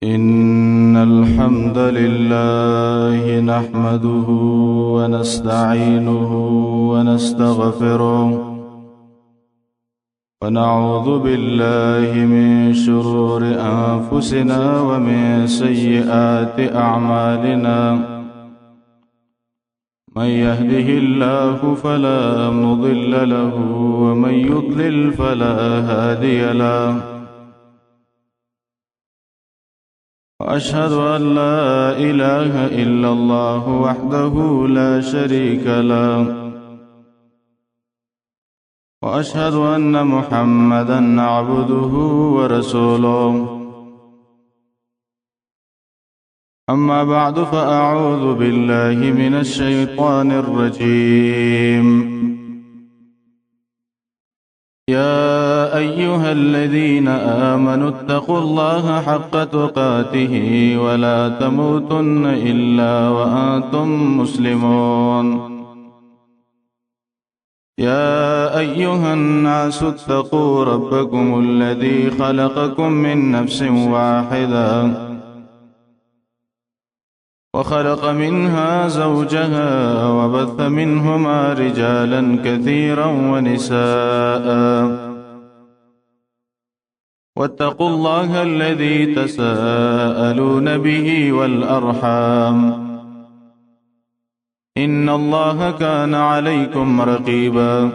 إن الحمد لله نحمده ونستعينه ونستغفره ونعوذ بالله من شرور أنفسنا ومن سيئات أعمالنا من يهده الله فلا مضل له ومن يضلل فلا هادي له وأشهد أن لا إله إلا الله وحده لا شريك له وأشهد أن محمدًا عبده ورسوله أما بعد فأعوذ بالله من الشيطان الرجيم يا أيها الذين آمنوا اتقوا الله حق تقاته ولا تموتن إلا وأنتم مسلمون يا أيها الناس اتقوا ربكم الذي خلقكم من نفس واحدة وخلق منها زوجها وبث منهما رجالا كثيرا ونساء واتقوا الله الذي تساءلون به والأرحام إن الله كان عليكم رقيبا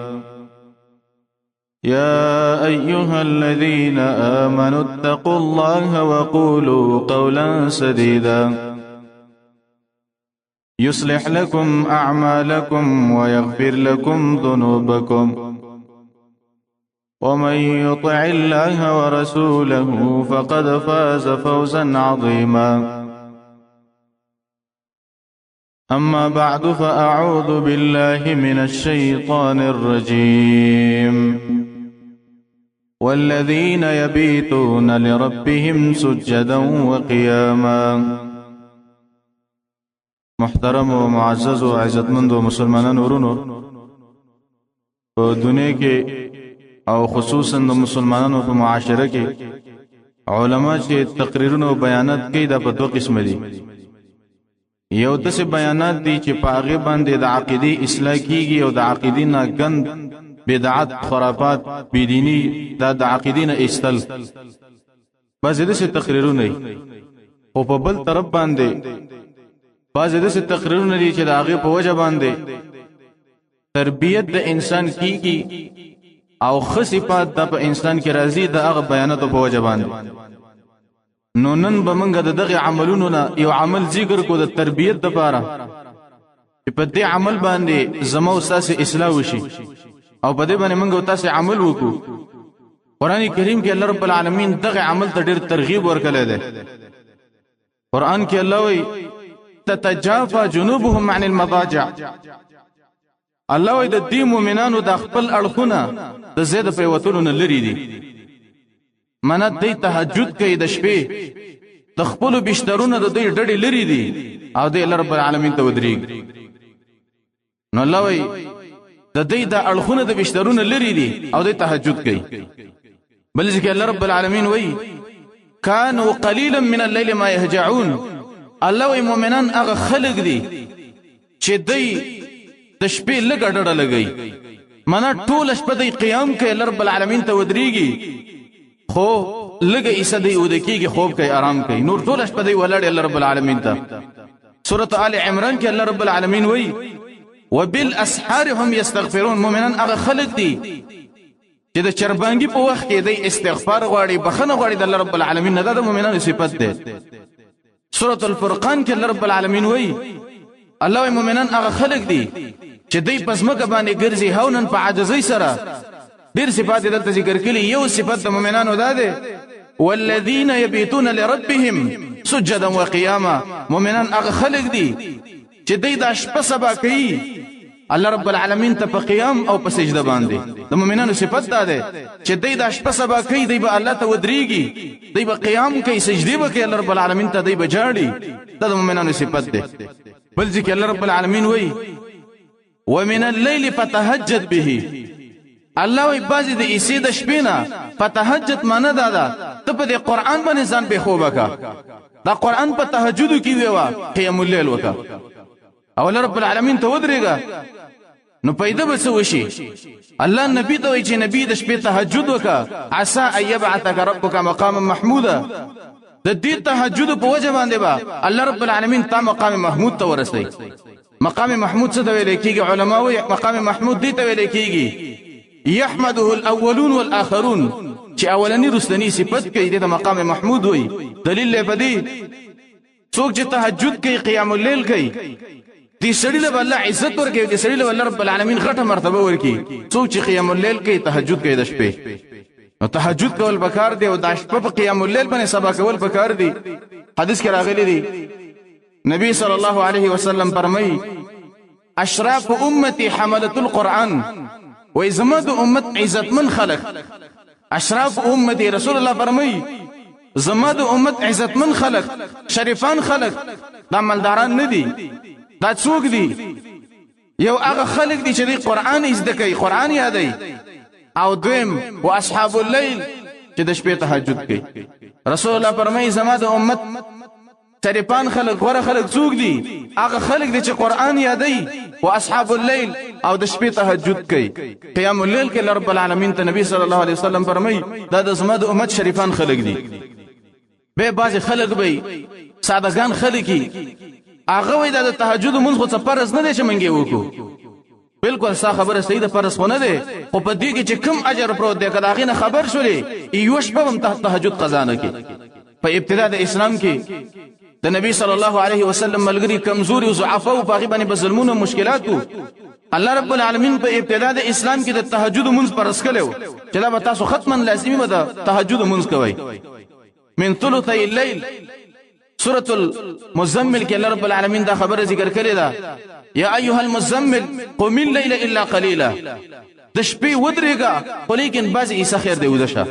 يا أيها الذين آمنوا اتقوا الله وقولوا قولا سديدا يصلح لكم أعمالكم ويغفر لكم ذنوبكم ومن يطع الله ورسوله فقد فاز فوزا عظيما أما بعد فأعوذ بالله من الشيطان الرجيم والذين يبيتون لربهم سجدا وقياما محترم و معزز و عزتمند و مسلمانان ورونو په دنیا کې او خصوصا د مسلمانانو په معاشره کې علما چې تقریرونه او بیانات کوي دا په دوه قسم دي یو داسې بیانات دي چې په هغه باندې د عقیدې اصلاح کیږي او د عقیدې نه ګند بدعت خرافات بيدینی دا د عقیدې نه ایستل بس داسې تقریرونه دي او په بل طرف باندې بعض داسې تقریرونه دي چې د هغې په وجه باندې تربیت د انسان کیږي او ښه صفات د په انسان کې راځي د هغه بیاناتو په وجه باندې نو نن به موږ د دغه عملونو نه یو عمل ذکر کو د تربیت دپاره چې په دې عمل باندې زما او ستاسې اصلاح وشي او په دې باندې موږ او تاسې عمل وکړو قرآن کریم کې الله رب العالمین دغه عمل ته ډېر ترغیب ورکړی دی قرآن کې الله وایي تتجافى جنوبهم عن المضاجع الله وای د دې مؤمنانو د خپل اړخونه د زید په وتلو نه لري دي منه د تهجد کوي د شپې د خپل بشترونه د دې ډډې لري دي او د الله رب العالمین ته ودرېږي نو الله وای د دې د اړخونه د بشترونه لري دي او د تهجد کوي بل ځکه الله رب العالمین وای كانوا قليلا من الليل ما يهجعون الله وی مومنان هغه خلق دي چې دوی د شپې لږه ډډه لګوي معنی ټوله شپه دوی قیام کوي الله رب العالمین ته ودرېږي خو لږه ایسه دوی اوده کېږي خوب کوي آرام کوي نور ټوله شپه دوی ولاړ الله رب العالمین ته سورة آل عمران کې الله رب العالمین وی وبالاسحار هم یستغفرون مومنان هغه خلق دي چې د چربانګي په وخت کې دوی استغفار غواړي بخنه غواړي د الله رب العالمین نه د مومنانو صفت ده سورة الفرقان کې الله رب العالمین وایي الله مومنان هغه خلق دي چې دوی پسمکه باندې ګرځي هونن په عاجزۍ سره ډېر صفات دلته ذکر کړي یو صفت د مومنانو دا ده والذین یبیتون لربهم سجدا وقیاما مومنان هغه خلق دي چې دوی د شپه سبا کوي الله رب العالمین ته په قیام او په سجده باندې د مومنانو صفت دا ده چې دوی د شپه سبا کوي دوی به الله ته ودرېږي دوی به قیام کوي سجدي به کوي الله رب العالمین ته دوی به جاړي دا د مومنانو صفت ده بل ځکه الله رب العالمین وایي ومن الليل فتهجد به الله وی بازي د عیسی د شپې نه په تهجد معنی دا ته په قرآن باندې ځان به خوبه کا دا قرآن په تهجد کې ویوا قیام الليل وکا او رب العالمین ته ودرېګا نو پیدا به څه وشي الله نبی ته وی چې نبی د شپې تهجد وکا عسى ان يبعثك ربك مقاما محمودا د دې تهجد په وجه باندې با الله رب العالمین تا مقام محمود ته ورسوي مقام محمود څه ته ویل کېږي علما وی مقام محمود دې ته ویل کېږي يحمده الاولون والاخرون چې اولنی رستنی صفت کوي د مقام محمود وي دلیل لپاره څوک چې تهجد کوي قیام الليل کوي دې سړي له الله عزت ورکوي دې سړي له الله رب العالمین غټه مرتبه ورکوي څوک چې قیام الليل کوي تهجد کوي د شپې نو تهجد کول پکار دی او د شپې په قیام الليل باندې سبا کول پکار دی حدیث کې راغلی دی نبی صلی الله علیه وسلم فرمایي اشراف امتی حملة القرآن و زمد امت عزت من خلق اشراف امتی رسول الله فرمایي زمد امت عزت من خلق شریفان خلق دا مالداران نه دي دا څوک دي یو هغه خلق دي چې قرآن زده کوي قرآن یادوي او دویم و اصحاب الليل چې د شپې تهجد کوي رسول الله فرمایي زمد امت شریفان خلق غره خلق څوک دي هغه خلق دي چې قرآن یادوي و اصحاب الليل او د شپې تهجد کوي قیام الليل کې رب العالمین ته نبی صلی الله علیه وسلم فرمایي دا د زمد امت شریفان خلق دي به باز خلق به سادهګان خلقي هغه وای د تهجد مونږ خو څه فرض نه دي چې منګي وکړو بالکل صح خبره صحیح ده فرض نه دي خو په دې کې چې کم اجر پروت دی کله هغه خبر شولې یوش به هم تهجد قضا نه کی په ابتدا د اسلام کې د نبی صلی الله علیه وسلم ملګری کمزوري او ضعف او په غیبه باندې ظلمونه مشکلات الله رب العالمین په ابتدا د اسلام کې د تهجد منځ پر اسکلو چې دا به تاسو ختما لازمي به د تهجد منځ کوي من ثلثي الليل سورة المزمل کې الله رب العالمین دا خبره ذکر کړې ده یا ایها المزمل قم الليل الا قليلا د شپې ودرېګا خو لیکن بعض عیسی خیر دی ودشه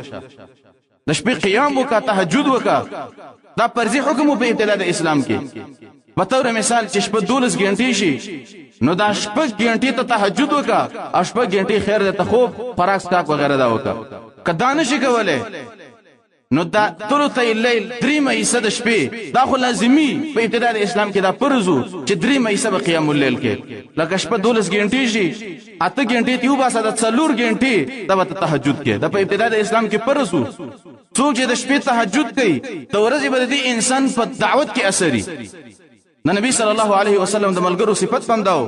د شپې قیام وکا تهجد وکا دا فرضي حکم په ابتدا د اسلام کې په تور مثال چې شپه 12 غنټې شي نو دا شپه غنټې ته تهجد وکا او شپه غنټې خیر ده ته خوب فراغ سکاک وغیرہ دا وکا کدا نشي کوله نو دا ثلثي الليل 3 حصہ د شپې دا خو لازمي په ابتدا د اسلام کې دا فرض چې 3 حصہ به قیام الليل کې لکه شپه 12 غنټې شي 8 غنټې تیو باسه د 4 غنټې دا به تهجد کې دا په ابتدا د اسلام کې فرض څوک چې د شپې تهجد کوي د ورځې به د انسان په دعوت کې اثري نبی صلی الله علیه وسلم د ملګرو صفت پنداو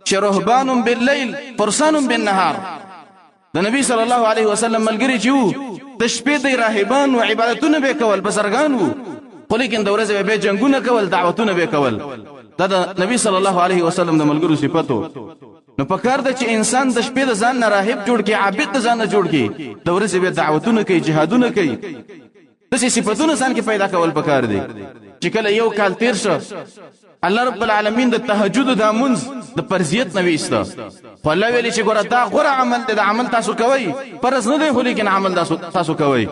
چې رهبان بالليل فرسان بالنهار د نبی صلی الله علیه وسلم ملګری چې د شپې د راهبان او عبادتونه به کول بزرګان وو خو لیکن د ورځې به جنگونه کول دعوتونه به کول دا د نبی صلی الله علیه وسلم د ملګرو صفاتو نو پکار ده چې انسان د شپې د ځان نه راهب جوړ کی عابد د ځان نه جوړ کی د ورځې به دعوتونه کوي جهادونه کوي د صفاتونو ځان کې پیدا کول پکار دي چې کله یو کال تیر شو الله رب العالمین د تهجد د منځ د فرضیت نه ویسته خو الله ویلي چې ګوره دا غوره عمل دی د عمل تاسو کوي فرض نه دی خو لیکن عمل تاسو کوي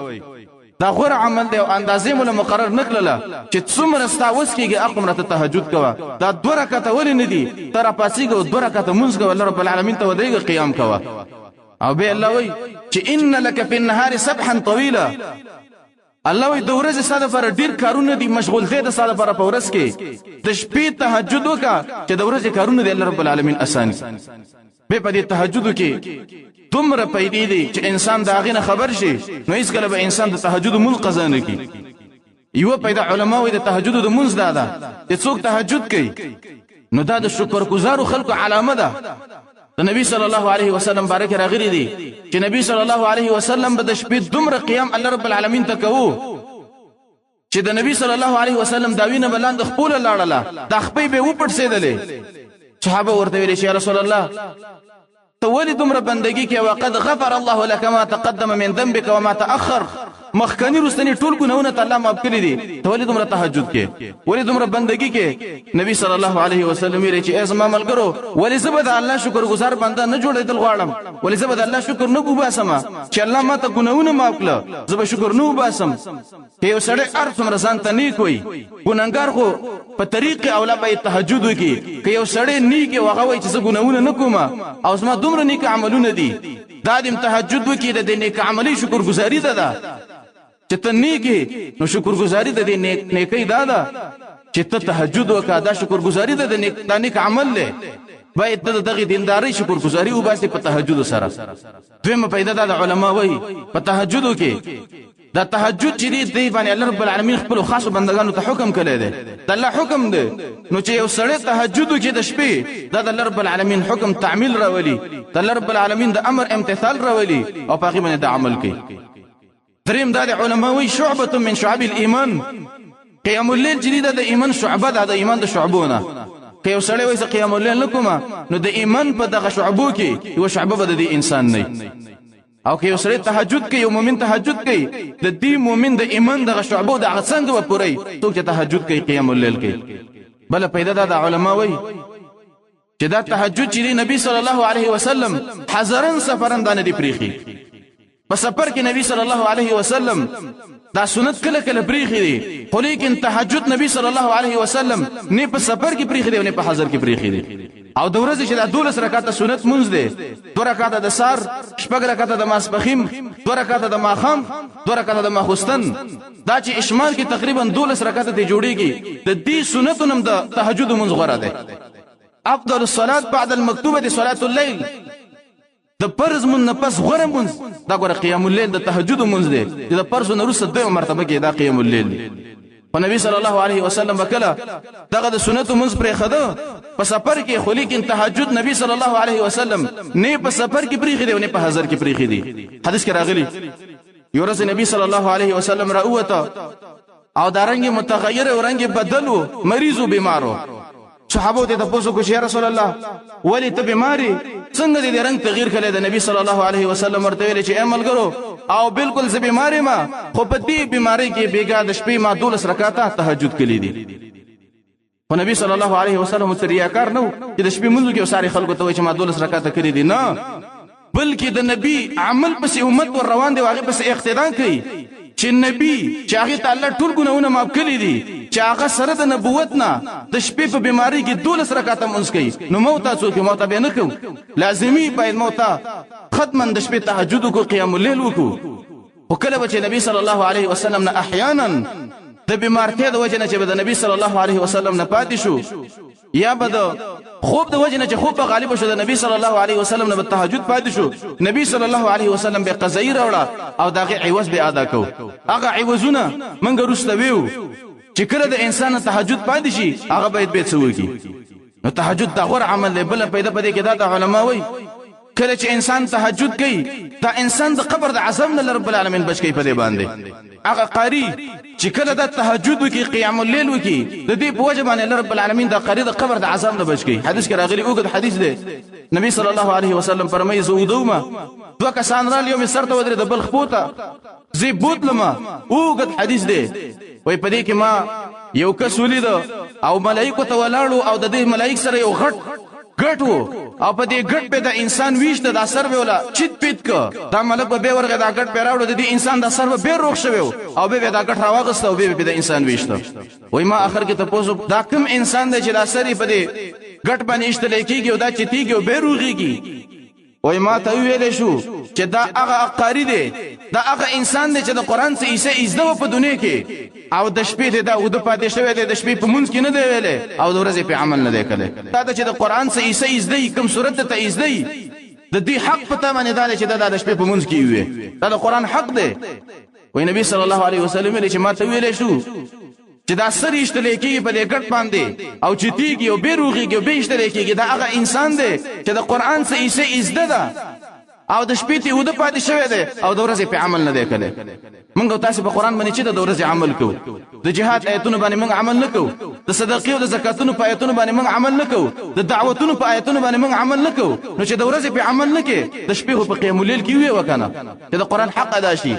دا غوره عمل دی او اندازې مولا مقرر نکړه چې څومره ستاوس کېږي اقوم راته تهجد کوه دا 2 رکعاته ولې نه دي تر پاسېږي او 2 رکعاته منځ کوه الله رب العالمین ته ودیږي قیام کوه او به الله وی چې ان لك في النهار سبحا طويلا الله وی د ورځې ساده پر ډیر کارونه دي مشغولته د ساده پر ورځ کې د شپې تهجد وکا چې د ورځې کارونه دی الله رب العالمین آسان به په دې تهجد کې دومره پیدا دي چې انسان دا غینه خبر شي نو هیڅ کله به انسان د تهجد مول قضا نه کوي یو پیدا علما وی د تهجد د منځ دا چې څوک تهجد کوي نو دا د شکر گزارو خلکو علامه ده د نبی صلی الله علیه وسلم بارک راغلی دی چې نبی صلی الله علیه وسلم به د شپې دومره قیام الله رب العالمین ته کوو چې د نبی صلی الله علیه وسلم داوینه بلاند خپل لاړه د خپې به و پټسیدلې صحابه ورته ویل چې رسول الله ته ولې دومره بندگی کې وقد غفر الله لك ما تقدم من ذنبك وما تاخر مخکنی رستنی ټول ګناونه ته الله معاف کړی دي ته ولې دومره تهجد کې ولې دومره بندگی کې نبی صلی الله علیه وسلم یې چې ازما ملګرو ولې زه به د الله شکر گزار بنده نه جوړېدل غواړم ولې زه به د الله شکر نه وباسم چې الله ماته ګناونه معاف کړه زه به شکر نه وباسم چې یو سړی هر څومره ځان ته نیک وي ګناهګار خو په طریق اوله به تهجد وکړي که یو سړی نیک هغه وایي چې زه ګناونه نه کوم او زما دومره نیک عملونه دي دا د تهجد وکړي د نیک عملي شکر گزاري ده چې ته نیکی نو شکر گزاري د نیکی دا چې ته تهجد وکړه دا شکر گزاري د نیک عمل له باید ته دغه دینداري شکر گزاري وباسي په تهجد سره دویمه پیدا د علما وایي په تهجد کې دا تهجد چې دی باندې الله رب العالمین خپل خاص بندگانو ته حکم کړی دی د الله حکم دی نو چې یو سړی تهجد کې د شپې دا د الله رب العالمین حکم تعمیل راولي د الله رب العالمین د امر امتثال راولي او په هغه باندې د عمل کوي دریم دا د علماوی شعبه من شعب الايمان قیام الليل چې د ایمان شعبه ده د ایمان د شعبونه که یو سړی وایي قیام الليل نکوم نو د ایمان په دغه شعبو کې یو شعبه به د انسان نه او که یو سړی تهجد کوي یو مؤمن تهجد کوي د دې مؤمن د ایمان دغه شعبو د څنګه و پوره څوک چې تهجد کوي قیام الليل کوي بل پیدا د علماوی چې دا تهجد چې نبی صلی الله علیه وسلم حذرن سفرن دانه دی پریخي په سفر کې نبی صلی الله علیه وسلم دا سنت کله کله پریخي دي خو لیکن تهجد نبی صلی الله علیه وسلم نه په سفر کې پریخي دي او نه په حضر کې پریخي دي او د ورځې چې د 12 رکعاته سنت مونږ دي 2 رکعاته د سار 6 رکعاته د ماسپخیم 2 رکعاته د ماخام 2 رکعاته د ماخستن دا چې اشمال کې تقریبا 12 رکعاته ته جوړيږي د دې سنتونو د تهجد مونږ غوړه ده افضل الصلاه بعد المكتوبه صلاه الليل د فرض مون نه پس غره مون دا غره قیام الليل د تهجد مونږ دی د فرض نه وروسته دوه مرتبه کې دا قیام الليل او نبی صلی الله علیه وسلم وکړه دغه د سنت مونږ پرې خده په سفر کې خو لیکن تهجد نبی صلی الله علیه وسلم نه په سفر کې پرې خده نه په حضر کې پرې خدي حدیث کې راغلی یو ورځ نبی صلی الله علیه وسلم راوته او دارنګ متغیر او رنګ بدلو مریض او بیمارو صحابه ته تاسو کو یا رسول الله ولی ته بیماری څنګه دې رنگ تغییر کړي د نبی صلی الله علیه وسلم ورته ویل چې عمل کرو او بالکل زه بیماری ما خو په دې بیماری کې بیګا د شپې ما 12 رکعاته تهجد کړي دي خو نبی صلی الله علیه وسلم تریاکار نو چې د شپې منځو کې ساري خلکو ته چې ما 12 رکعاته کړي دي نه بلکې د نبی عمل پس امت ور روان دي واغه پس اقتدا کوي چې نبی چې هغه تعالی ټول ګناونه معاف کړي دي چې هغه سره د نبوت نه د شپې په بیماری کې 12 رکعاته مونږ کوي نو موت تاسو کې موت به نه کو لازمی باید موت ختما د شپې تهجد کو قیام الليل وکړو وکله چې نبی صلی الله علیه وسلم نه احیانا د بیمارتیا د وجه نه چې د نبی صلی الله علیه وسلم نه پاتې شو یا بد خوب د وجه نه چې خوب غالب شو د نبی صلی الله علیه وسلم نه په تهجد پاتې شو نبی صلی الله علیه وسلم به قضایی راوړه او دغه عوض به ادا کو هغه عوضونه منګ رستویو چې کله د انسان تهجد پاتې شي هغه باید به څه وکړي نو تهجد دا غوړ عمل دی بل پیدا پدې کې دا د علما وایي کله چې انسان تهجد کوي دا انسان د قبر د عذاب نه رب العالمین بچ کوي په دې باندې هغه قاری چې کله د تهجد وکي قیام الليل وکي د دې په وجه باندې رب العالمین د قاری د قبر د عذاب نه بچ کوي حدیث کې راغلی اوږد حدیث دی نبی صلی الله علیه وسلم فرمایي زودوما دوه کسان را لیو سر ته ودرې د بل خپوتا زی بوتلما اوږد حدیث دی وای په دې کې ما یو کس ولید او ملائکه ته ولاړو او د دې ملائک سره یو غټ وو او په دې غټ په د انسان ویش د اثر به ولا چیت پیت کو دا ملک به ورغه دا غټ پیراوړو د دې انسان د اثر به روغ شوی او به دا غټ راوغست او به د انسان ویشته وای ما اخر کې تاسو دا کوم انسان دی چې د اثر په دې غټ باندې اشتل کېږي او دا چتیږي او به روغيږي وای ما ته ویل شو چې دا هغه اقاری دی دا هغه انسان دی چې د قران څخه ایسه ایزده په دنیا کې او د شپې دا او د پاتې شوی دی د شپې په مونږ کې نه دی ویلې او د ورځې په عمل نه دی کړی دا چې د قران څخه ایسه ایزده کوم صورت ته ایزده د دې حق پته باندې دا چې دا د شپې په مونږ کې وي دا د قران حق دی وای نبی صلی الله علیه وسلم ویل چې ما ته ویل شو چې دا سری اشتل کېږي په دې ګټ باندې او چې تیږي او بیروغيږي او به اشتل کېږي دا هغه انسان دی چې د قران څخه ایسه ایزده ده او د شپې ته ود پاتې شوی دی او د ورځې په عمل نه دی کړی موږ تاسو په قران باندې چې د ورځې عمل کوو د جهاد آیتونو باندې موږ عمل نکوو د صدقې او د زکاتونو په آیتونو باندې موږ عمل نکوو د دعوتونو په آیتونو باندې موږ عمل نکوو نو چې د ورځې په عمل نکې د شپې په قیام الليل کې وي وکنه چې د قران حق ادا شي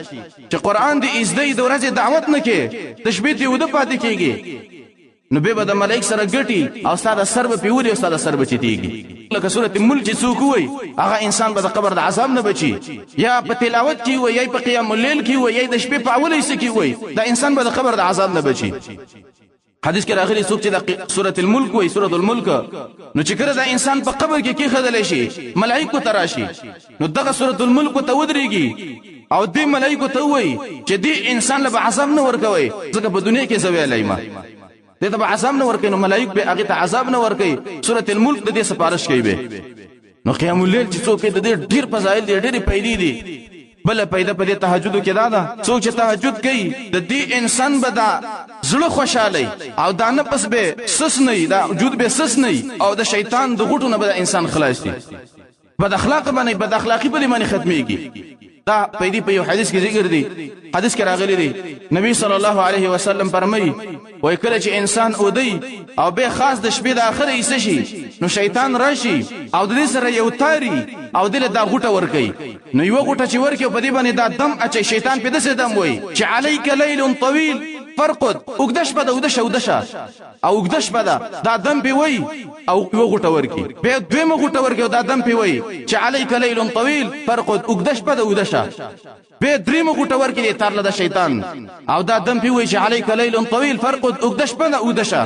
چې قران دې ازدې د ورځې دعوت نکې د شپې ته ود پاتې کیږي نو به د ملائک سره ګټي او استاد سر به پیوري او استاد سر به چتيږي لکه سوره ملک چې څوک وي هغه انسان به د قبر د عذاب نه بچي یا په تلاوت کې وي یا په قیام الليل کې وي یا د شپې په اول حصہ کې وي دا انسان به د قبر د عذاب نه بچي حدیث کې راغلي څوک چې د سوره الملک وي سوره الملک نو چې کړه دا انسان په قبر کې خدل شي ملائکه تراشي نو دغه سوره الملک ته ودرېږي او دې ملائکه ته وي چې دې انسان له عذاب نه ورکوي ځکه په دنیا کې زوی لایما دې ته عذاب نه ورکوي نو ملائک به هغه ته عذاب نه ورکوي سوره الملک د دې سفارش کوي به نو قیام الليل چې څوک د دې ډیر فضایل دي ډېری پیدا دي بل پیدا په دې تهجد کې دا څوک چې تهجد کوي د دې انسان به دا زړه خوشاله او دا نفس به سس نه دا وجود به سس نه او د شیطان د غټو نه به انسان خلاص شي بد اخلاق باندې بد اخلاقی په باندې ختميږي دا پیدا په یو حدیث کې ذکر دي حدیث کې راغلي دي نبی صلی الله علیه وسلم فرمایي وای کله چې انسان اودي او به خاص د شپې د اخر ایسه شي نو شیطان راشي او د دې سره یو تاری او دل دا غټه ور کوي نو یو غټه چې ور کوي په دې باندې دا دم اچي شیطان په دسه دم وای چې علیک لیل طویل فرقد وګدش بده ودشه او وګدش بده دا دم په وای او یو غټه ور کوي به دویمه غټه ور کوي دا دم په وای چې علیک لیل طویل فرقد وګدش بده ودشه به دریمه غټه ور کوي ترله د شیطان او دا دم په وای چې علیک لیل طویل فرقد وګدش بده ودشه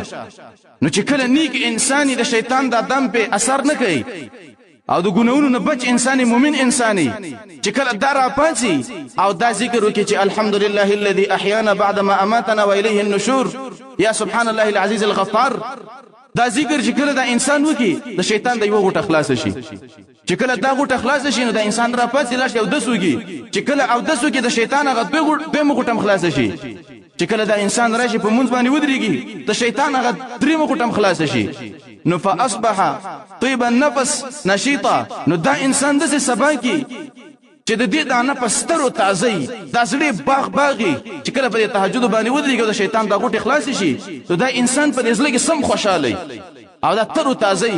نو چې کله نیک انساني د شیطان دا دم په اثر نه کوي او د ګناونو نه بچ انساني مؤمن انساني چې کله دارا پاتې او دا ذکر وکړي چې الحمدلله الذي احيانا بعد ما اماتنا واليه النشور یا سبحان الله العزيز الغفار دا ذکر چې کله دا انسان وکړي د شیطان د یو غټه خلاص شي چې کله دا غټه خلاص شي نو د انسان را پاتې لاش یو دسوږي چې کله او دسوږي د شیطان هغه به غټه خلاص شي چې کله دا انسان راشي په مونږ باندې ودرېږي د شیطان هغه دریمه غټه خلاص شي نو فاصبح طيب النفس نشيطا نو دا انسان د سبا کی چې د دې د نفس تر او تازه دا زړه باغی چې کله په تهجد باندې ودرېږي د شیطان دا غټه خلاص شي نو دا انسان په دې ځل کې سم خوشاله او دا تر او تازه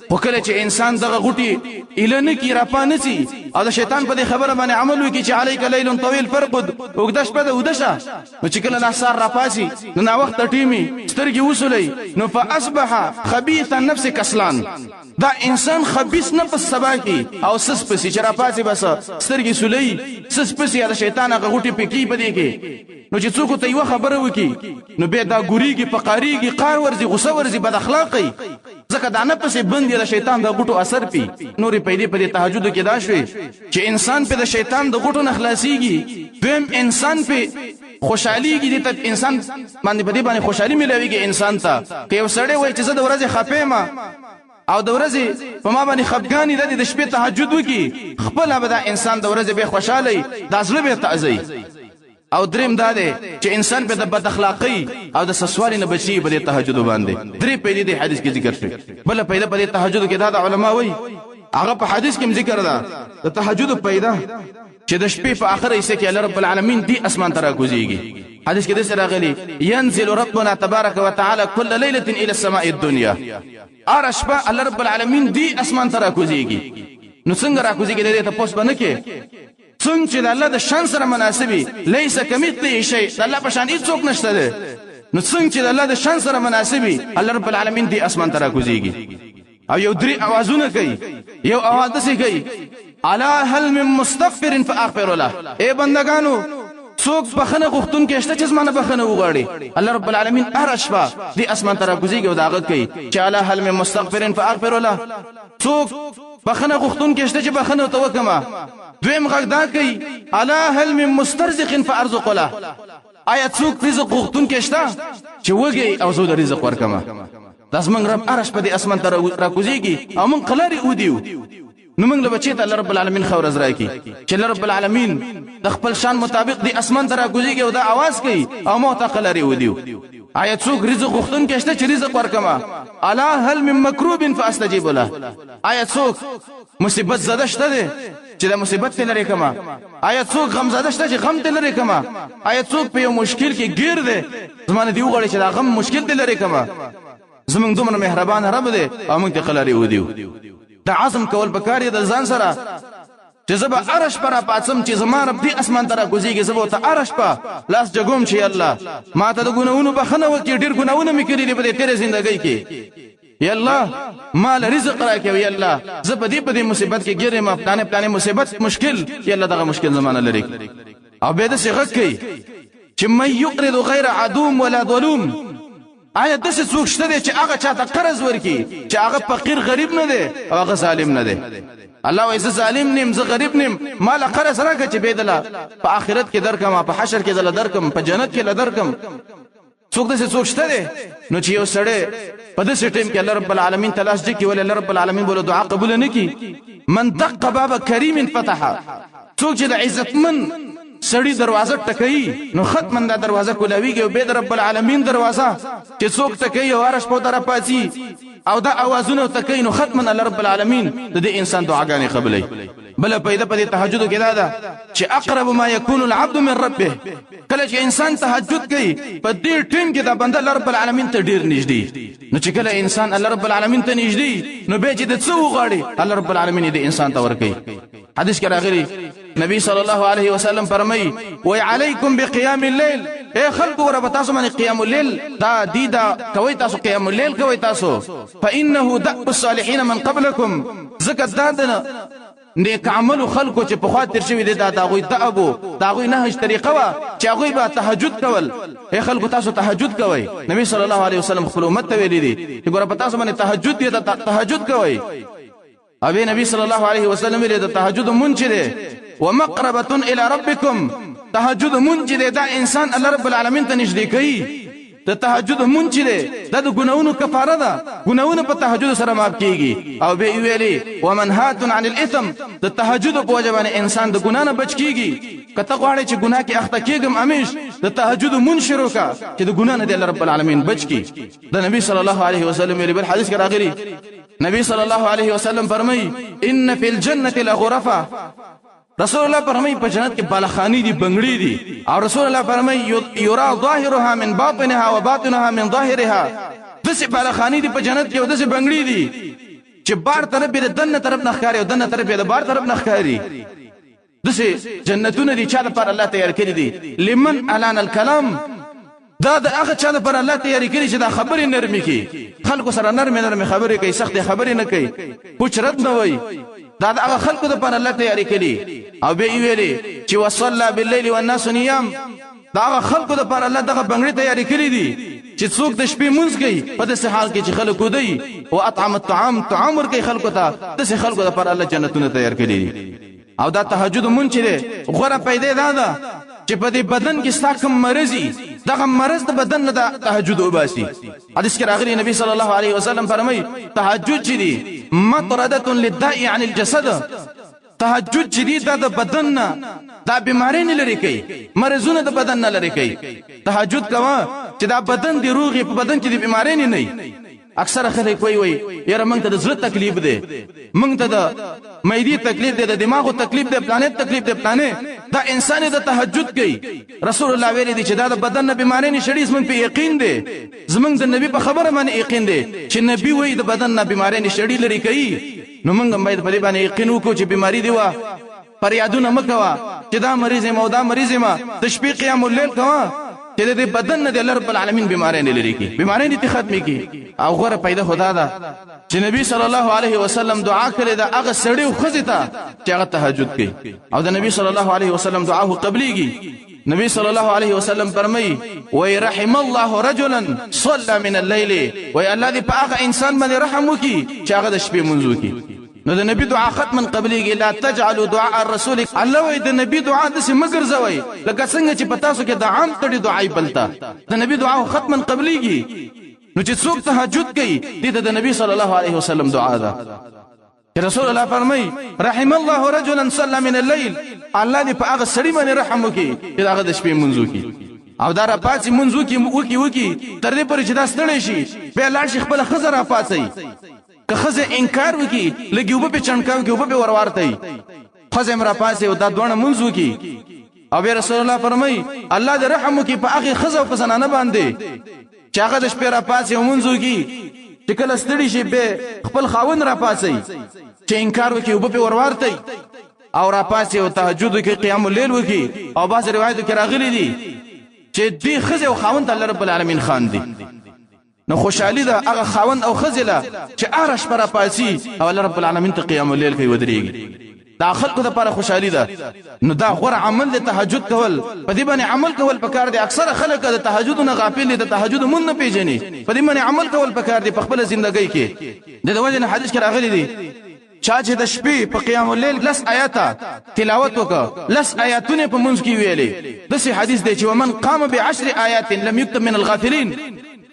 خو کله چې انسان دغه غټي الهنه کی را پانسي او د شیطان په خبره باندې عمل وکړي چې علیک لیل طویل فرقد وګدش بده ودشه نو چې کله نصار را پاسي نو نا وخت ټیمي سترګي وسولې نو فاصبح خبيث النفس کسلان دا انسان خبيث نفس سبا کی او سس پسې چې را پاسي بس سترګي سولې سس پسې د شیطان هغه غټي پکې پدې کې نو چې څوک ته یو خبره وکي نو به دا ګوريږي فقاريږي قار ورزي غصه ورزي بد اخلاقي ځکه دا نه پسې بند د شیطان د غټو اثر پی نورې پیدا په تهجد کې دا شوي چې انسان په د شیطان د غټو نه خلاصيږي دیم انسان په خوشحاليږي د انسان باندې په دې باندې خوشحالي ملويږي انسان ته که یو سړی وای چې زه د ورځې خپې ما او د ورځې په ما باندې خپګانی د شپې تهجد وکي خپل به دا انسان د ورځې به خوشاله د ځل به تعزي او دریم دا دی چې انسان په د بد اخلاقی او د سسوالي نه بچي په تهجد باندې درې پیدا د حدیث کې ذکر شوی بل پیدا په تهجد کې دا د علما وایي هغه په حدیث کې ذکر ده د تهجد پیدا چې د شپې په اخر حصہ کې الله رب العالمین دی اسمان ته راکوزيږي حدیث کې د سره غلي ينزل ربنا تبارك وتعالى كل ليله الى السماء الدنيا ارشبه الله رب العالمین دی اسمان ته راکوزيږي نو څنګه راکوزيږي د ته پوس باندې کې څنګه چې الله د شان سره مناسبي ليس كمثله شيء الله په شان هیڅ څوک نشته ده نو څنګه چې الله د شان سره مناسبي الله رب العالمین دی اسمان ته راکوزيږي او یو درې اوازونه کوي یو اواز دسي کوي الا هل من مستغفر فاغفر له اے بندگانو څوک بخنه غختون کې شته چې زمانه بخنه وغواړي الله رب العالمین هر شپه دی اسمان ته راکوزيږي او داغه کوي چې الا هل من مستغفر فاغفر له څوک بخنه غختون کې شته چې بخنه توکما دویم غږ دا کوي الا هل من مسترزق فارزق له آیا څوک رزق غختون کې شته چې وږي او زو د رزق ورکما داس من رب ارش په دې اسمان ته راکوزيږي او من قلاري اودیو نو موږ له بچی ته الله رب العالمین خو رز راکی چې الله رب العالمین د خپل شان مطابق دی اسمان ته راکوزيږي او دا आवाज کوي او مو ته قلاري ودیو آیا څوک رزق غوښتن کېشته چې رزق ورکما الا هل من مکروب فاستجیب له آیا څوک مصیبت زده شته دی چې د مصیبت ته لري کما آیا څوک غم زده شته چې غم ته لري کما آیا څوک په یو مشکل کې گیر دی زمانه دی وغړي چې دا غم مشکل ته لري کما زمونږ دومره مهربان رب دی او موږ ته خلاري ودیو دا عزم کول پکاري د ځان سره چې زبا عرش پر پاتم چې زما رب دی اسمان ترا گزيږي زبا ته عرش په لاس جګوم چې الله ما ته د ګناونو بخنه وکي ډیر ګناونه مې کړی دی په تیرې ژوندۍ کې یا الله مال رزق راکې یا الله زبدي په دې مصیبت کې ګیرې ما پلانې مصیبت مشکل یا الله دغه مشکل زمانه لري او به د څنګه کوي چې مې يقرض غیر عدوم ولا ظلوم آیا د څه څوک شته چې هغه چاته قرض ورکي چې هغه فقیر غریب نه دی او هغه ظالم نه دی الله وایي زه ظالم نیم زه غریب نیم مال قرض راکې چې بيدله په آخرت کې درکم په حشر کې دل درکم په جنت کې لدرکم څوک د څه څوک شته نو چې یو سړی په دې ټیم کې الله رب العالمین تلاش دي کې ول الله رب العالمین بوله دعا قبول نه کی من دق باب کریم فتح څوک چې د عزت من سړی دروازه ټکای نو ختم دا دروازه کولاویږي او به رب العالمین دروازه چې څوک ټکای او ارش په طرف پاتې او دا اوازونه ټکای نو ختم الله رب العالمین د دې انسان دعاګانې قبلې بل پیدا په تهجد کې دا چې اقرب ما يكون العبد من ربه کله چې انسان تهجد کوي په دې ټیم کې دا بنده الله رب العالمین ته ډیر نږدې نو چې کله انسان الله رب العالمین ته نږدې نو به چې د څو غاړي الله رب العالمین دې انسان ته ورکي حدیث کې راغلي نبی صلی الله علیه وسلم فرمایي وای علیکم بقیام الليل اے خلق ور تاسو باندې قیام الليل دا دیدا کوي تاسو قیام الليل کوي تاسو فانه دأب الصالحین من قبلكم زکات دادنه نیک عمل خلکو چې په خاطر شوی دي دا غوي دأبو دا غوي نهج طریقه وا چې غوي به تهجد کول اے خلکو تاسو تهجد کوي نبی صلی الله علیه وسلم خپل امت ته ویلي دي چې ګور په تاسو باندې تهجد دي تهجد کوي ابي نبی صلی الله علیه وسلم ویلي د تهجد منجده ومقربه الى ربكم تهجد منجده دا انسان الله رب العالمین ته نږدې کوي د تهجد منجده د ګناونو کفاره ده ګناونه په تهجد سره معاف کیږي او به ویلي ومنهات عن الاثم د تهجد په وجه باندې انسان د ګنا نه بچ کیږي کته غواړي چې ګناه کې اخته کیږم امیش د تهجد منشرو کا چې د ګنا نه د رب العالمین بچ کی د نبی صلی الله علیه وسلم ویلي بل حدیث کې راغلي نبی صلی الله علیه وسلم فرمایي ان فی الجنه لغرفه رسول الله فرمایي په جنت کې بالخانی دي بنگړي دي او رسول الله فرمایي یرا ظاهرها من باطنها وباطنها من ظاهرها دسه بالخانی دي په جنت کې او دسه بنگړي دي چې بار طرف به دنه طرف نه ښکاری او دنه طرف به بار طرف نه ښکاری دسه جنتونه دي چا پر الله تیار کړی دي لمن اعلان الكلام دا د هغه چا پر الله تیار کړی چې دا خبرې نرمي کی خلکو سره نرمه خبرې کوي سخت خبرې نه کوي پوښرت نه وای دا هغه خلکو د پر الله تیاری کړي او به ویلي چې وصلى بالليل والناس نيام دا هغه خلکو د پر الله دغه بنگړي تیاری کړي دي چې څوک د شپې مونږ کوي په داسې حال کې چې خلکو دی او اطعم الطعام طعام ورکوي خلکو ته داسې خلکو د پر الله جنتونه تیار کړي دي او دا تهجد مونږ چې غوړه پیدا ده چې په دې بدن کې ساکم مرزي دغه مرز د بدن نه د تهجد وباسي حدیث کې راغلی نبی صلی الله علیه وسلم فرمایي تهجد چې دي مطرده للداء عن الجسد تهجد چې دي د بدن نه دا بیماری نه لري کوي مرزونه د بدن نه لري کوي تهجد کوا چې دا بدن دی روغي په بدن کې د بیماری نه اکثر خلک وای یاره موږ ته د زړه تکلیف دی موږ ته د مېدی تکلیف دی د دماغو تکلیف دی پلانټ تکلیف دی پلانې دا انسان د تهجد کوي رسول الله ویلي دی چې دا د بدن نه بیماری نه شړې زمونږ په یقین دی زمونږ د نبی په خبره باندې یقین دی چې نبی وای د بدن نه بیماری نه شړې لري کوي نو موږ هم باید په دې باندې یقین وکړو چې بیماری دی وا پر یادونه مکوا چې دا مریض ما او دا مریض ما د شپې قیام الليل کوا چې د بدن نه د الله رب العالمین بیماری نه لري کی بیماری نه ختمي کی او غره پیدا خدا دا چې نبی صلی الله علیه وسلم دعا کړې دا هغه سړی او خزته چې هغه تهجد کوي او د نبی صلی الله علیه وسلم دعا هو قبليږي نبی صلی الله علیه وسلم فرمایي وای رحم الله رجلا صلى من الليل وای الله دې په هغه انسان باندې رحم وکي چې هغه د شپې منځ وکي نو د نبی دعا ختما قبليږي لا تجعلوا دعاء الرسول الله وای د نبی دعا د مگر زوي لکه څنګه چې پتا سو کې د عام تړي دعای بلتا د نبی دعا ختما قبليږي نو چې څوک تهجد کوي د نبی صلی الله علیه وسلم دعا ده رسول الله فرمای رحم الله رجلا صلى من الليل الله دې په هغه سړي باندې رحم وکي چې هغه د شپې منځ وکي او دا را پاتې منځ وکي تر دې پورې چې دا ستړی شي بیا لاړ شي خپله ښځه را پاڅوي که ښځه انکار وکي لږې اوبه پې چڼکاو کړي اوبه پې ورواړتوي ښځه هم را پاڅي او دا دواړه منځ وکي او بیا رسول الله فرمایي الله دې رحم وکړي په هغې ښځه او په زنانه باندې چې هغه د شپې را پاڅي او منځ وکي چې کله ستړي شي بیا خپل خاوند را پاڅوي چې انکار وکي اوبه پې ورواړتوي او را پاڅي او تهجد وکي قیام اللیل وکي او بعض روایتو کې راغلي دي چې دې ښځې او خاوند ته الله رب العالمین خان دي نو خوشحالي ده هغه خاوند او ښځې له چې هره شپه را پاڅي او الله رب العالمین ته قیام اللیل کوي ودرېږي دا خلکو دپاره خوشحالي ده نو دا غوره عمل دی تهجد کول په دې باندې عمل کول پکار دی اکثره خلک د تهجد نه غافل دي د تهجد مون نه پیژني په دې باندې عمل کول پکار دی په خپل ژوندۍ کې د دې وجه نه حدیث کې راغلي دي چا چې د شپې په قیام اللیل لس آیاته تلاوت وکړه لس آیاتونه په منځ کې ویلې داسې حدیث دی چې ومن قام بعشر آیات لم یکتب من الغافلین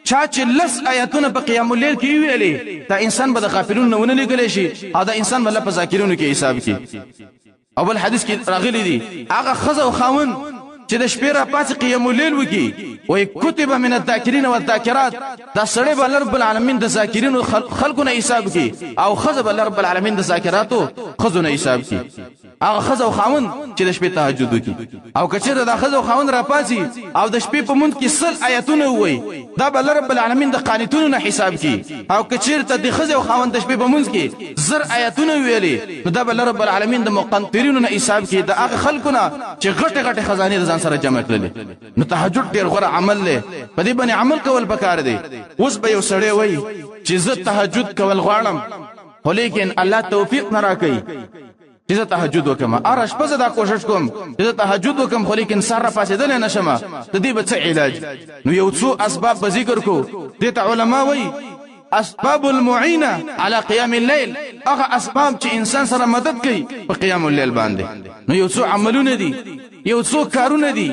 چا چې لس آیاتونه په قیام اللیل کې ویلې دا انسان به د غافلون نه ونه لیکلی شي او دا انسان به الله په ذاکرونو کې حساب کړي او بل حدیث کې راغلی دي هغه ښځه او خاوند چې د شپې را پاڅي قیام اللیل وکړي وایي کتب من الذاکرین والذاکرات دا سړی به الله رب العالمین د ذاکرینو خلکو نه حساب کړي او ښځه به الله رب العالمین د ذاکراتو ښځو نه حساب کړي هغه ښځه او خاوند چې د شپې تهجد وکړي او که چېرته دا ښځه او خاوند را پاڅي او د شپې په منځ کې 100 آیتونه ووایي دا به الله رب العالمین د قانتونو نه حساب کړي او که چېرته د ښځې او خاوند د شپې په منځ کې 1000 آیتونه ویلې نو دا به الله رب العالمین د مقنطرینو نه حساب کړي د هغه خلکو نه چې غټې غټې خزانې د ځان سره جمع کړلې نو تهجد ډېر غوره عمل دی په دې باندې عمل کول پکار دی اوس به یو سړی وایي چې زه تهجد کول غواړم خو لیکن الله توفیق نه راکوي چې زه تهجد وکم هره شپه زه دا کوشش کوم چې زه تهجد وکم خو لیکن سهار را پاڅېدلی نه شم د دې به څه علاج نو یو څو اسباب به ذکر کو دې ته علما وایي اسباب المعینه على قیام اللیل هغه اسباب چې انسان سره مدد کوي په قیام اللیل باندې نو یو څو عملونه دي یو څو کارونه دي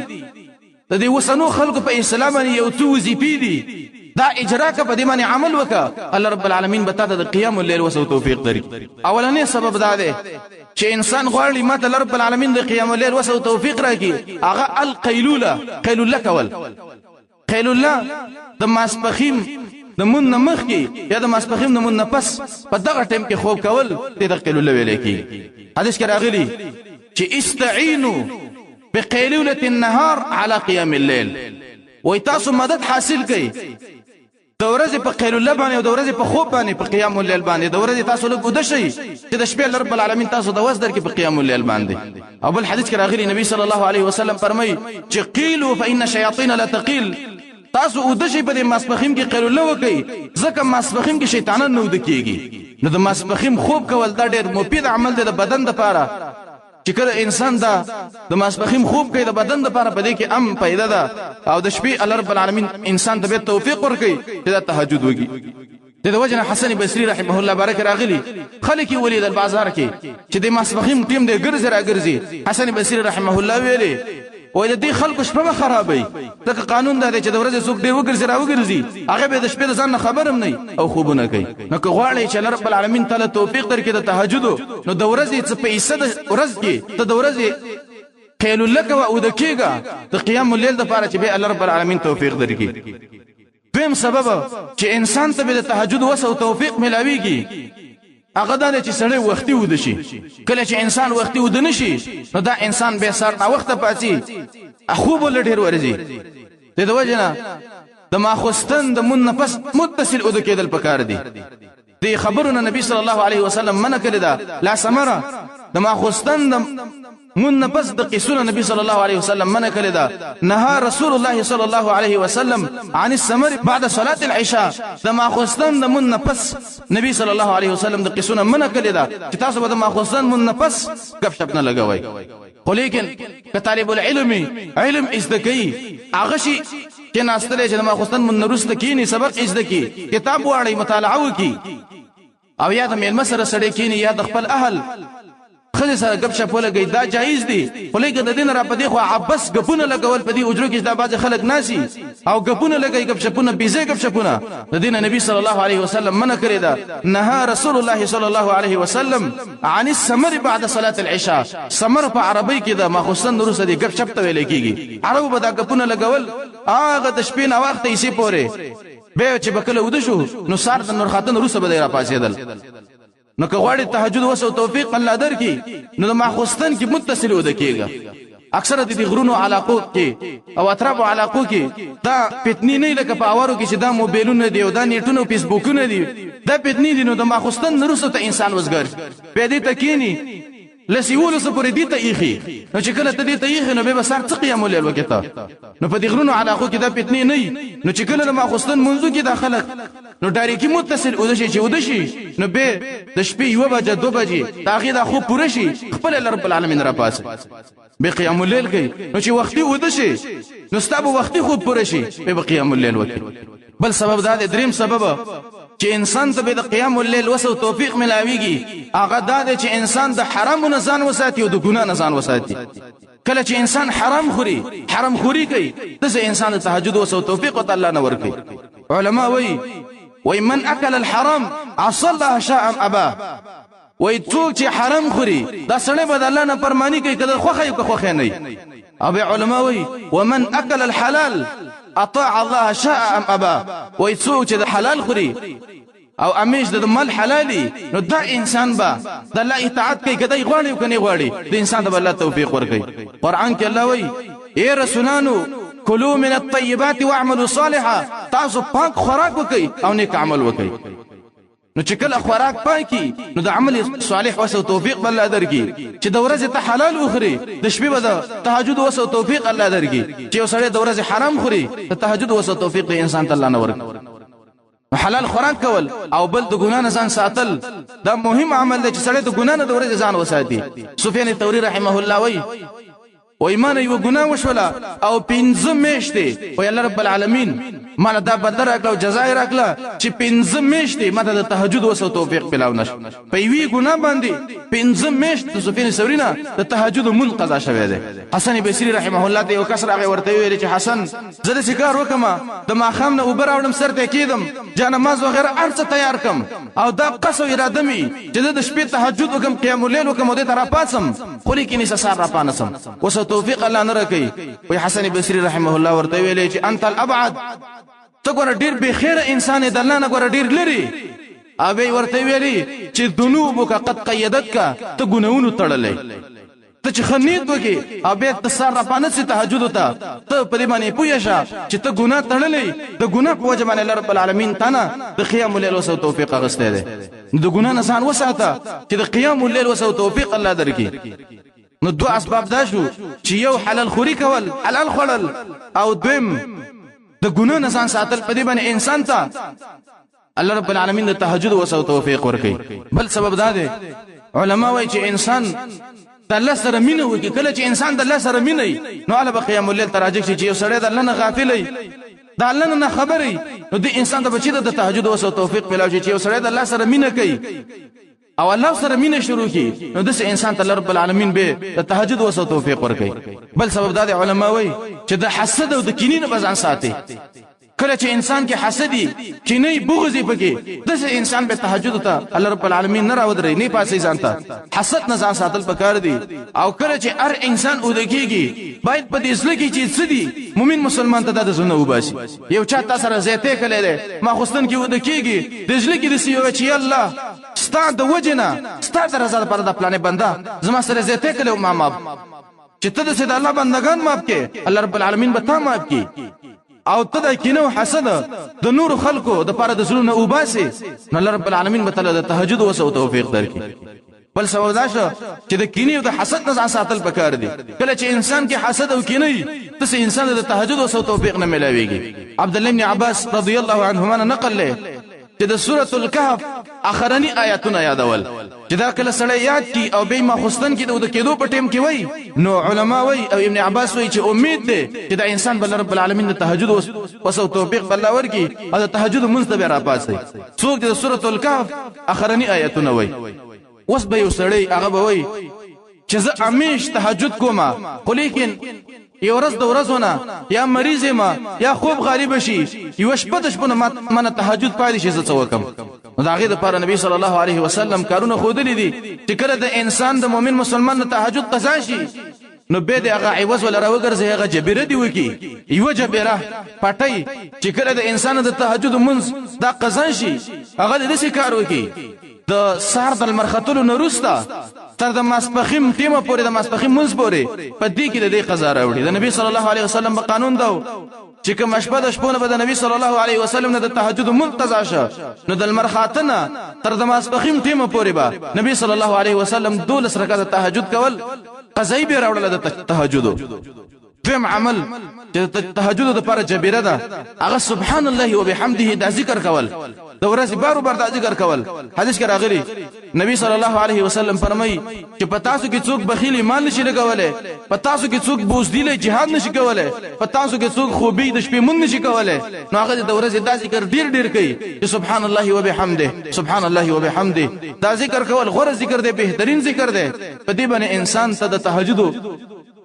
د دې وسنو خلکو په اسلام باندې یو څو وظیفې دي دا اجرا کا په دې باندې عمل وکړه الله رب العالمین به تاسو د قیام الليل وسو توفیق درکړي اولنې سبب دا دی چې انسان غواړي ماته الله رب العالمین د قیام الليل وسو توفیق راکړي هغه القیلوله کول قیلوله د ماسپخیم د مون نمخ کې یا د ماسپخیم د مون نفس په دغه ټیم کې خوب کول د قیلوله ویل کی حدیث کې راغلی چې استعینوا بقیلوله النهار على قیام الليل وای تاسو مدد حاصل کړئ د ورځې په قیلوله باندې او د ورځې په خوب باندې په قیام الليل باندې د ورځې تاسو له ګوده شئ چې د شپې رب العالمین تاسو د وس درکې په قیام الليل باندې او بل حدیث کې راغلی نبی صلی الله علیه وسلم فرمایي چې قیلوا فإن الشیاطین لا تقیل تاسو اوده شئ په دې ماسپخیم کې قیلوله وکئ ځکه ماسپخیم کې شیطانان نه اوده کېږي نو د ماسپخیم خوب کول دا ډېر مفید عمل دی د بدن دپاره چې کله انسان دا د ماسپخیم خوب کوي د بدن لپاره په دې کې پیدا ده او د شپې الله رب العالمین انسان ته به توفیق ورکړي چې دا تهجد وکړي د وجه حسن بصری رحمه الله بارک راغلی خلک ولید البازار کې چې د ماسپخیم ټیم د ګرځي راګرځي حسن بصری رحمه الله ویلي وای د دې خلکو شپه خرابوي دا قانون دی چې د ورځې څوک ډیر وګرځي راوګرځي هغه به د شپې د ځان نه خبرم نه او خوبونه کوي نو که غواړي چې الله رب العالمین تعالی توفیق درکړي د تهجد نو د ورځې څه پیسې د ورځ کې ته د ورځې قیلوله کوه او د کېږه د قیام الليل دپاره چې به الله رب العالمین توفیق درکړي دویم سبب چې انسان ته به د تهجد وس او توفیق ملاویږي هغه دا چې سړی وختي وده شي کله چې انسان وختي وده نشي نو دا انسان به سار نه وخت پاتې خوب ول ډیر ورځي د دې وجه نه د ماخستن د منفس متصل وده کېدل پکار دي دې خبرونه نبی صلی الله علیه وسلم منع کړی دا لا ثمره د ماخستن د منفس د قصونه نبی صلی الله علیه وسلم منع کړی دا نهى رسول الله صلی الله علیه وسلم عن الثمر بعد صلاه العشاء د ماخستن د منفس نبی صلی الله علیه وسلم د قصونه منع کړی دا چې تاسو به د ماخستن منفس غف شپ نه لګوي خو لیکن که طالب العلم علم ازدکی هغه شي چې ناستله چې د ماخستن منرسته کینی سبق ازدکی کتاب واړی مطالعه وکي او یا د میلمه سره سړی کینی یا د خپل اهل خځه سره غب شپ ولګي دا جایز دي خو لیکن د دین را پدې خو عبس غپونه لګول پدې اجرو کې دا باز خلک ناسي او غپونه لګي غپ شپونه بيزه غپ شپونه د دین نبی صلی الله علیه وسلم منع کړی دا نهى رسول الله صلی الله علیه وسلم عن السمر بعد صلاه العشاء سمر په عربی کې دا ماخصن روسه دی غپ شپ ته ویل کیږي عربو به دا غپونه لګول هغه د شپې نه وخت یې سي پوره به چې بکله ود شو نو سار د نور خاتون روسه به را پاسېدل نو که غواړي تهجد وسو توفیق الله درکې نو د ماخصن کې متصل ود کېږي اکثر د دې غرونو علاقو کې او اطراف علاقو کې دا پتنی نه لکه په اورو کې چې دا موبایلونه دی او دا نیټونو فیسبوکونه دي دا پتنی دي نو د ماخصن نرسو ته انسان وزګر په دې تکینی لسیولو سپورې دي ته ایخي نو چې کله ته دې ته ایخي نو به بسار څه قیام ولې وکړه نو په دې غرونو علاقو کې دا پتنی نه نو چې کله ما خوستن منځو کې داخله نو ډایرکټ متصل ودشي چې ودشي نو به د شپې 1 بجه 2 بجه تاغي دا خو پوره شي خپل رب العالمین را پاسه به قیام الليل کوي نو چې وختي ودشي نو ستاسو وختي خو پوره شي به قیام الليل وکړي بل سبب دا دی دریم سبب چې انسان ته به د قیام الليل وسو توفیق ملاويږي هغه دا دی چې انسان د حرام نه ځان وساتي او د ګناه نه ځان وساتي کله چې انسان حرام خوري کوي دغه انسان د تهجد وسو توفیق او الله نه ورکي علما وای من اكل الحرام عصى الله شاء ابا وای څوک چې حرام خوري دا سړی به د الله نه فرمانی کوي کله خوخه نه او علما ومن اكل الحلال اطاع الله شاء ام ابا وای څوک چې د حلال خوري او امیش د مال حلالي نو دا انسان با د الله اطاعت کوي کدی غواړي او کني غواړي د انسان د الله توفیق ورکړي قران کې الله وای اے رسولانو کلوا من الطيبات واعملوا صالحا تاسو پاک خوراک وکي او نیک عمل وکي نو چې کله خوراک پاکي نو د عمل صالح وسو توفیق بل الله درکې چې د ورځې ته حلال وخوري د شپې به د تهجد وسو توفیق الله درکې چې وسړی د ورځې حرام خوري د تهجد وسو توفیق د انسان ته الله نه ورکړي حلال خوراک کول او بل د ګنا نه ځان ساتل دا مهم عمل دی چې سړی د ګنا نه د ورځې ځان وساتي سفیان الثوری رحمه الله و ایمان یو ګناه وشولا او 15 میاشتې او الله رب العالمین مانه دا بدل راکړه او جزای راکړه چې 15 میاشتې ماته د تهجد وسو توفیق پلاو نش په وی ګناه باندې 15 میاشتې سفیان الثوری نه د تهجد منقضا شوه دی حسن بصری رحمه الله ته یو کس راغی ورته ویل چې حسن زه د شکار وکما د ماخام نه اوبر اورم سر ته کیدم جنماز وغیرہ ارڅ تیار کم او دا قصو اراده می چې د شپې تهجد وکم قیام الليل وکم او د تر پاسم خو لیکنه سسار را پانسم وسو توفیق الله نه راکړي وي حسن بصری رحمه الله ورته ویل چې انت الابعد ته ګور ډیر به خیر انسان د الله نه ګور ډیر لري اوبې ورته ویلي چې ذنوبک قد قیدتک ته ګناونو تړلې ته چې خنیت وکي اوبې تصرف پانه سي تهجد ته په دې باندې پوهیږه چې ته ګناه تړلې د ګناه په وجه باندې رب العالمین تانا د قیام الليل وسو توفیق غسته ده د ګناه نه ځان وساته چې د قیام الليل وسو توفیق الله درکې نو دو اسباب دا شو چې یو حلال خوري کول حلال خورل او دویم د ګناه نه ځان ساتل په دې باندې انسان ته الله رب العالمین د تهجد وسو توفیق ورکړي بل سبب دا دی علما وايي چې انسان د الله سره مینه وکړي کله چې انسان د الله سره مینه نو الله قیام الليل تراجک چې یو سړی د الله نه غافل وي د الله نه خبري نو د انسان د بچی د تهجد وسو توفیق ملاوي چې یو سړی د الله سره مینه کوي او الله سره مینه شروع کی نو دغه انسان ته رب العالمین به د تهجد وسو توفیق ورکړي بل سبب دا علماء وایي چې د حسد او د کینې نه بزان ساتي کله چې انسان کې حسدي کینې بغض پکې دغه انسان به تهجد ته الله رب العالمین نه راوړي نه پاسې ځانته حسد نه ځان ساتل پکار دي او کله چې هر انسان ودکیږي باید په دې اسلام کې چې څه دي مؤمن مسلمان ته د زنه وباسي یو چا تاسو سره زیته کړي ما خوستن کې ودکیږي دجله کې د سیو چې الله ستاد وجنا ستاد رضا پر د پلانې بندا زما سره زیته کړي ما ماب چې ته د الله بندگان ماب کې الله رب العالمین به تا ماب کې او ته د کینو حسد د نور خلقو د پاره د زړه وباسي نو الله رب العالمین به تعالی د تهجد وسو توفیق درکړي بل سبب دا شو چې د کینې او د حسد نه ساتل پکار دي کله چې انسان کې حسد او کینې ته انسان د تهجد وسو توفیق نه ملاويږي عبد الله بن عباس رضی الله عنهما نقل له چې د سوره الكهف اخرنی آیاتونه یادول چې دا کله سره یاد کی او به ما خوستن کې د کېدو په ټیم کې وای نو علما وای او ابن عباس وای چې امید ده چې دا انسان بل رب العالمین د تهجد وسو توفیق بل ورکی او د تهجد منځ را پاسي څوک د سوره الكهف اخرنی آیاتونه وای وس به یو سړی هغه به وای چې زه امیش تهجد کوم خو لیکن یو ورځ د ورځونه یا مریض ما یا خوب غالب شي یو شپه د شپه من تهجد پاتې شي څه وکم نو دا غي د پر نبی صلی الله علیه وسلم کارونه خودلې دي چې کله د انسان د مؤمن مسلمان د تهجد قضا شي نو به د هغه عوض ولا راوګرځي هغه جبیره دی وکی یو جبیره پټي چې کله د انسان د تهجد منځ دا قضا شي هغه د دې کار وکي د سار د مرختلو نورستا تر د ماسپخیم ټیمه پورې د ماسپخیم منځ پورې په دې کې د دې قضا راوړي د نبی صلی الله علیه وسلم په قانون دا چې کوم شپه د شپونه به د نبی صلی الله علیه وسلم نه د تهجد منقضا شه نو د مرخاتنه تر د ماسپخیم ټیمه پورې به نبی صلی الله علیه وسلم 12 رکعات تهجد کول قضای به راوړل د تهجد فهم عمل چې تهجد د لپاره جبیره ده هغه سبحان الله وبحمده د ذکر کول د ورځې بار بار د ذکر کول حدیث کې راغلی نبی صلی الله علیه وسلم فرمایي چې پتاسو کې څوک بخیل ایمان نشي لګولای پتاسو کې څوک بوزدل جهاد نشي کولای پتاسو کې څوک خوبي د شپې مون نشي کولای نو هغه د ورځې د ذکر ډیر کوي چې سبحان الله وبحمده سبحان الله وبحمده دا ذکر کول غوړ ذکر دی بهترین ذکر دی په دې باندې انسان ته د تهجد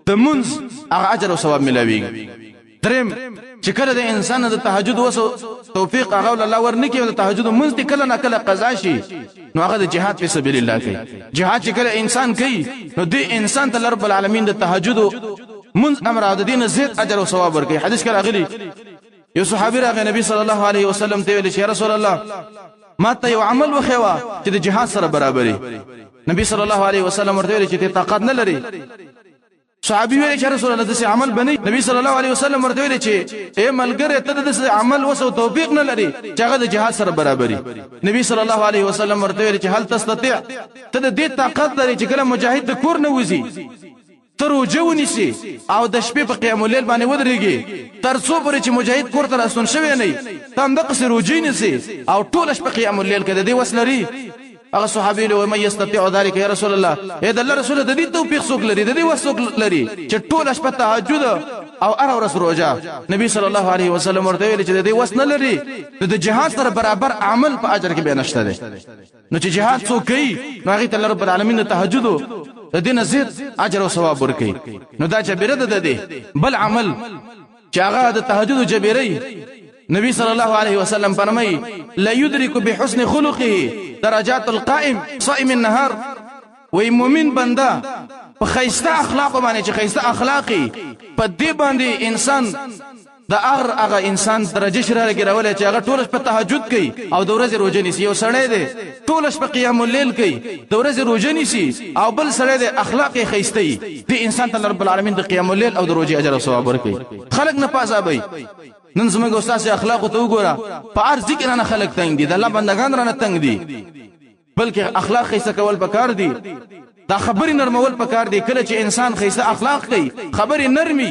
د منځ هغه اجر او ثواب ملويږي دریم چې کله د انسان د تهجد وسو توفیق هغه الله ورنکي د تهجد منځ ته کله نه کله قضا شي نو هغه د جهاد په سبیل الله کوي جهاد چې کله انسان کوي نو د انسان ته رب العالمین د تهجد منځ امر د دین زیات اجر او ثواب ورکوي حدیث کې راغلی یو صحابي راغی نبی صلی الله علیه وسلم ته ویل چې رسول الله ما ته یو عمل وخوا چې د جهاد سره برابرۍ نبی صلی الله علیه وسلم ورته ویل چې ته طاقت نه لري صحابي ویل چې رسول الله دغه عمل بني نبی صلی الله علیه وسلم ورته ویل چې اے ملګری ته دغه عمل وسو توفیق نه لري چې هغه د جهاد سره برابرۍ نبی صلی الله علیه وسلم ورته ویل چې هل تستطيع ته د دې طاقت لري چې کله مجاهد د کور نه وځي تر وجونی سي او د شپې په قیام الليل باندې ودرېږي تر څو پورې چې مجاهد کور ته راسون شوی نه تم د قصر وجینی سي او ټول شپه قیام الليل کې د دې وسلري هغه صحابي له مې یستطيع ذلك یا رسول الله اے د الله رسول د دې توفیق څوک لري د دې وسوک لري چې ټول شپه تهجد او ار ورځ روزه نبی صلی الله علیه وسلم ورته ویل چې د دې وس نه لري د جهاد سره برابر عمل په اجر کې به نشته ده نو چې جهاد څوک کوي نو هغه ته رب العالمین تهجد د دې زیات اجر او ثواب ورکړي نو دا جبیره ده بل عمل چې هغه د تهجد جبیره نبی صلی الله علیه وسلم فرمایي لا يدرك بحسن خلقه درجات القائم صائم النهار وای مومن بنده په خیسته اخلاق باندې چې خیسته اخلاقی په دې باندې انسان د هغه انسان درجه شره لګرول چې هغه ټول شپه تهجد کوي او د ورځې روزه نیسي یو سړی دی ټول شپه قیام الليل کوي د ورځې روزه نیسي او بل سړی دی اخلاق خیسته دی انسان ته رب العالمین د قیام الليل او د روزه اجر او ثواب ورکوي خلق نه پاسابي نن زموږ استاد اخلاق ته وګوره په هر ذکر نه خلق تنگ دي د الله بندگان رانه تنگ دي بلکې اخلاق خیسه کول پکار دي دا خبري نرمول پکار دي کله چې انسان خیسه اخلاق کوي خبري نرمي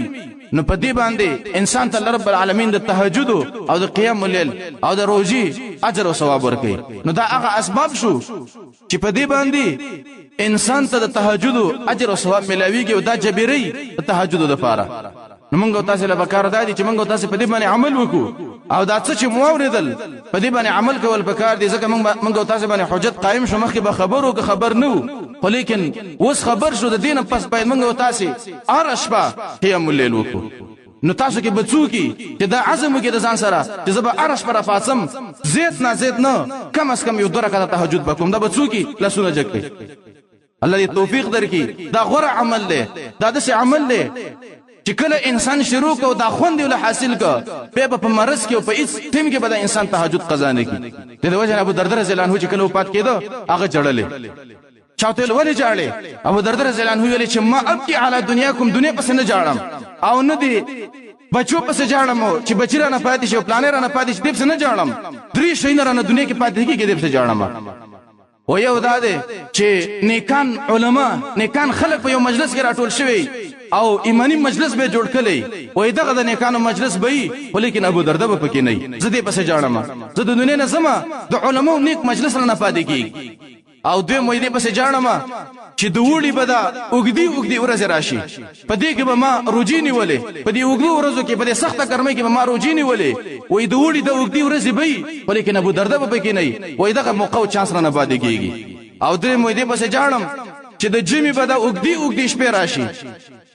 نو په دې باندې انسان ته رب العالمین د تهجد او د قیام الليل او د روزي اجر او ثواب ورکوي نو دا هغه اسباب شو چې په دې باندې انسان ته د تهجد اجر او ثواب ملاويږي او دا جبري د تهجد لپاره نو موږ تاسو له پکار دادي چې موږ تاسو په دې باندې عمل وکړو او دا څه چې مو اوریدل په دې باندې عمل کول پکار دي ځکه موږ تاسو باندې حجت قائم شو مخکې به خبرو که خبر نو خو لیکن اوس خبر شو د دین پس باید موږ تاسو ارشبا قیام الليل وکړو نو تاسو کې بچو کې چې دا عزم کې د ځان سره چې زبا ارش پر فاصم زیات نه کم از کم یو درکه تهجد وکوم دا بچو کې لسونه جګ الله دې توفیق درکې دا غوړ عمل له دا د عمل له چې کله انسان شروع کو دا خوند له حاصل کو په مرز کې او په هیڅ ټیم کې به انسان تهجد قضا نه کی د وجه ابو دردر رضی الله عنه چې کله وفات کېده هغه جړلې چاته ولې جړلې ابو دردر رضی الله عنه ویل چې ما ابکی علی دنیاکم دنیا پس نه جاړم او نه دی بچو پس جاړم چې بچی نه پاتې شو پلانر نه پاتې شي دې نه جاړم درې شي نه دنیا کې پاتې کېږي دې جاړم و یو دا دی چې نیکان علما نیکان خلق په یو مجلس کې راټول شوی او ایمانی مجلس به جوړ کړي وای دغه د نیکانو مجلس به ولیکن ابو درده په کې نه زه دې پسې جاړم زه د دنیا نه زما د علماو نیک مجلس نه پاتې کیږي او دوی مې دې پسې جاړم چې د وړي بدا وګدي ورځ راشي په دې کې به ما روجینی ولې په دې وګدو ورځو کې په دې سخته ګرمۍ کې به ما روجینی ولې وای د وړي د وګدي ورځ به ولیکن ابو درده په کې نه وای دغه موقع چانس نه پاتې کیږي او دوی مې دې پسې جاړم چې د جمی بدا وګدي شپې راشي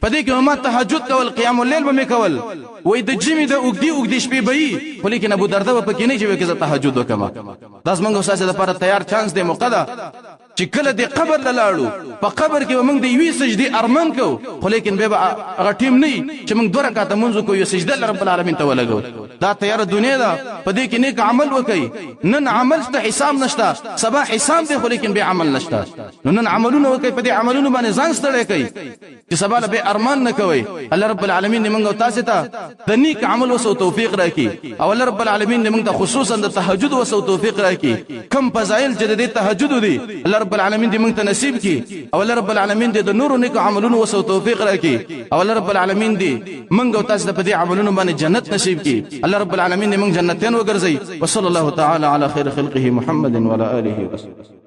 پدې کې ما تهجد کول قیام الليل به کول وې د جمی د اوګدي شپې به خو لیکن ابو درده په کې نه چې وکړه تهجد وکما داس موږ استاد لپاره تیار چانس دی موقع ده چې کله د قبر لاړو په قبر کې موږ د یوې سجدي ارمان کو خو لیکن به هغه ټیم نه چې موږ دوه رکعاته منځ کو یو سجده رب العالمین ته ولګو دا تیار دنیا ده پدې کې نیک عمل وکي نن عمل ته حساب نشته سبا حساب دی خو لیکن به عمل نشته نن عملونه وکي پدې عملونه باندې ځان ستړی کوي چې سبا به ارمان نه کوي الله رب العالمین موږ تاسو ته د نیک عمل وسو توفیق راکړي او الله رب العالمین موږ ته خصوصا د تهجد وسو توفیق راکړي کم فضایل چې د تهجد دي الله رب العالمین دې موږ ته نصیب کړي او الله رب العالمین دې د نور نیک عملونو وسو توفیق راکړي او الله رب العالمین دې موږ تاسو ته په دې عملونو باندې جنت نصیب کړي الله رب العالمین دې موږ جنتین وګرځي وصلی الله تعالی علی خیر خلقه محمد وعلى اله وصحبه